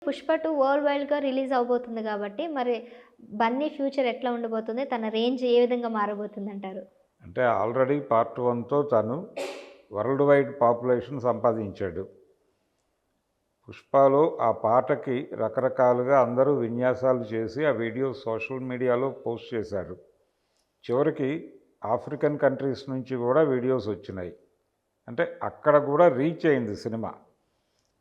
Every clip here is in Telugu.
పుష్ప 2 వరల్డ్ వైడ్‌గా రిలీజ్ అవ్వబోతుంది కాబట్టి, మరి బన్నీ ఫ్యూచర్ ఎట్లా ఉండబోతుంది? తన రేంజ్ ఏ విధంగా మారబోతుందంటారు? అంటే ఆల్రెడీ పార్ట్ 1తో తను వరల్డ్ వైడ్ పాపులేషన్ సంపాదించాడు. పుష్పలో ఆ పాటకి రకరకాలుగా అందరూ విన్యాసాలు చేసి ఆ వీడియోస్ సోషల్ మీడియాలో పోస్ట్ చేశారు. చివరికి ఆఫ్రికన్ కంట్రీస్ నుంచి కూడా వీడియోస్ వచ్చినాయి. అంటే అక్కడ కూడా రీచ్ అయింది సినిమా.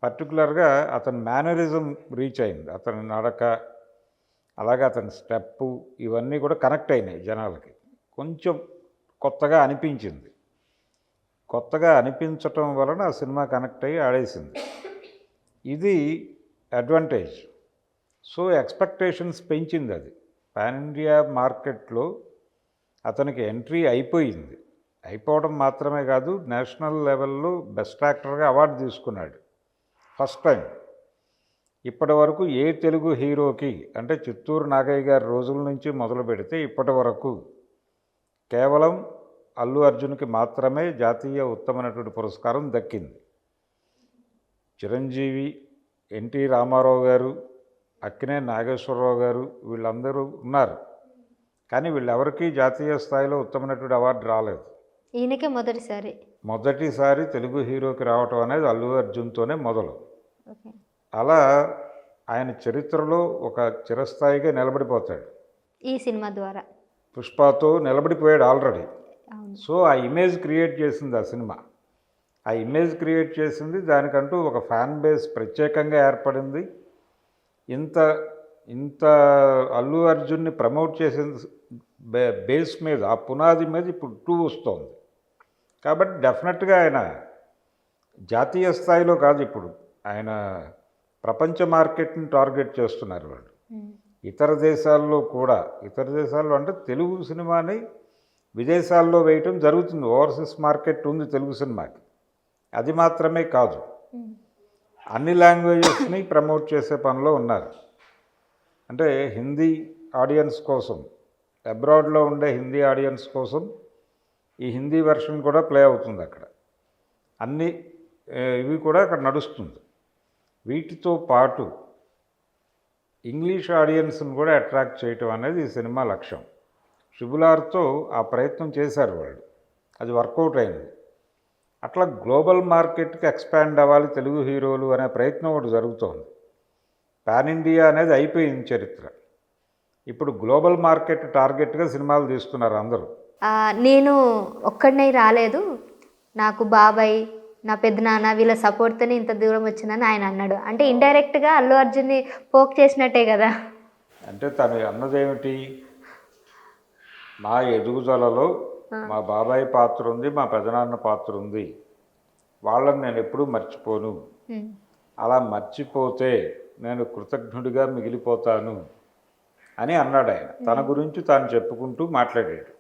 పర్టికులర్గా అతని మేనరిజం రీచ్ అయింది. అతని నడక, అలాగే అతని స్టెప్పు, ఇవన్నీ కూడా కనెక్ట్ అయినాయి జనాలకి. కొంచెం కొత్తగా అనిపించింది. కొత్తగా అనిపించటం వలన ఆ సినిమా కనెక్ట్ అయ్యి ఆడేసింది. ఇది అడ్వాంటేజ్. సో ఎక్స్పెక్టేషన్స్ పెంచింది అది. పాన్ ఇండియా మార్కెట్లో అతనికి ఎంట్రీ అయిపోయింది. అయిపోవడం మాత్రమే కాదు, నేషనల్ లెవెల్లో బెస్ట్ యాక్టర్గా అవార్డు తీసుకున్నాడు ఫస్ట్ టైం. ఇప్పటి వరకు ఏ తెలుగు హీరోకి, అంటే చిత్తూరు నాగయ్య గారి రోజుల నుంచి మొదలు పెడితే ఇప్పటి వరకు కేవలం అల్లు అర్జున్కి మాత్రమే జాతీయ ఉత్తమ నటుడి పురస్కారం దక్కింది. చిరంజీవి, ఎన్టీ రామారావు గారు, అక్కినేని నాగేశ్వరరావు గారు వీళ్ళందరూ ఉన్నారు. కానీ వీళ్ళెవరికీ జాతీయ స్థాయిలో ఉత్తమ నటుడి అవార్డు రాలేదు. ఈయనకే మొదటిసారి తెలుగు హీరోకి రావటం అనేది అల్లు అర్జున్తోనే మొదలు. అలా ఆయన చరిత్రలో ఒక చిరస్థాయిగా నిలబడిపోతాడు. ఈ సినిమా ద్వారా పుష్పతో నిలబడిపోయాడు ఆల్రెడీ. సో ఆ ఇమేజ్ క్రియేట్ చేసింది ఆ సినిమా. ఆ ఇమేజ్ క్రియేట్ చేసింది, దానికంటూ ఒక ఫ్యాన్ బేస్ ప్రత్యేకంగా ఏర్పడింది. ఇంత అల్లు అర్జున్ని ప్రమోట్ చేసిన బేస్ మీద, ఆ పునాది మీద ఇప్పుడు 2 వస్తోంది. కాబట్టి డెఫినెట్గా ఆయన జాతీయ స్థాయిలో కాదు, ఇప్పుడు ఆయన ప్రపంచ మార్కెట్ని టార్గెట్ చేస్తున్నారు వాళ్ళు. ఇతర దేశాల్లో కూడా, ఇతర దేశాల్లో అంటే తెలుగు సినిమాని విదేశాల్లో వేయటం జరుగుతుంది. ఓవర్సీస్ మార్కెట్ ఉంది తెలుగు సినిమాకి. అది మాత్రమే కాదు, అన్ని లాంగ్వేజెస్ని ప్రమోట్ చేసే పనిలో ఉన్నారు. అంటే హిందీ ఆడియన్స్ కోసం, అబ్రాడ్లో ఉండే హిందీ ఆడియన్స్ కోసం ఈ హిందీ వెర్షన్ కూడా ప్లే అవుతుంది అక్కడ. అన్ని ఇవి కూడా అక్కడ నడుస్తుంది. వీటితో పాటు ఇంగ్లీష్ ఆడియన్స్ని కూడా అట్రాక్ట్ చేయటం అనేది ఈ సినిమా లక్ష్యం. ట్రిబుల్-ఆర్తో ఆ ప్రయత్నం చేశారు వాళ్ళు, అది వర్కౌట్ అయింది. అట్లా గ్లోబల్ మార్కెట్కి ఎక్స్పాండ్ అవ్వాలి తెలుగు హీరోలు అనే ప్రయత్నం ఒకటి జరుగుతోంది. పాన్ ఇండియా అనేది అయిపోయింది చరిత్ర. ఇప్పుడు గ్లోబల్ మార్కెట్ టార్గెట్గా సినిమాలు తీస్తున్నారు అందరూ. నేను ఒక్కడినే రాలేదు, నాకు బాబాయ్, నా పెద్దనాన్న వీళ్ళ సపోర్ట్తోనే ఇంత దూరం వచ్చిందని ఆయన అన్నాడు. అంటే ఇండైరెక్ట్గా అల్లు అర్జున్ని పోక్ చేసినట్టే కదా. అంటే తను అన్నదేమిటి, నా ఎదుగుదలలో మా బాబాయ్ పాత్ర ఉంది, మా పెదనాన్న పాత్ర ఉంది, వాళ్ళని నేను ఎప్పుడూ మర్చిపోను, అలా మర్చిపోతే నేను కృతజ్ఞుడిగా మిగిలిపోతాను అని అన్నాడు ఆయన. తన గురించి తాను చెప్పుకుంటూ మాట్లాడాడు.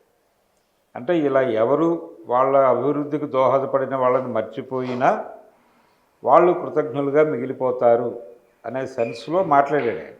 అంటే ఇలా ఎవరు వాళ్ళ అభివృద్ధికి దోహదపడిన వాళ్ళని మర్చిపోయినా వాళ్ళు కృతజ్ఞులుగా మిగిలిపోతారు అనే సెన్స్లో మాట్లాడాడు ఆయన.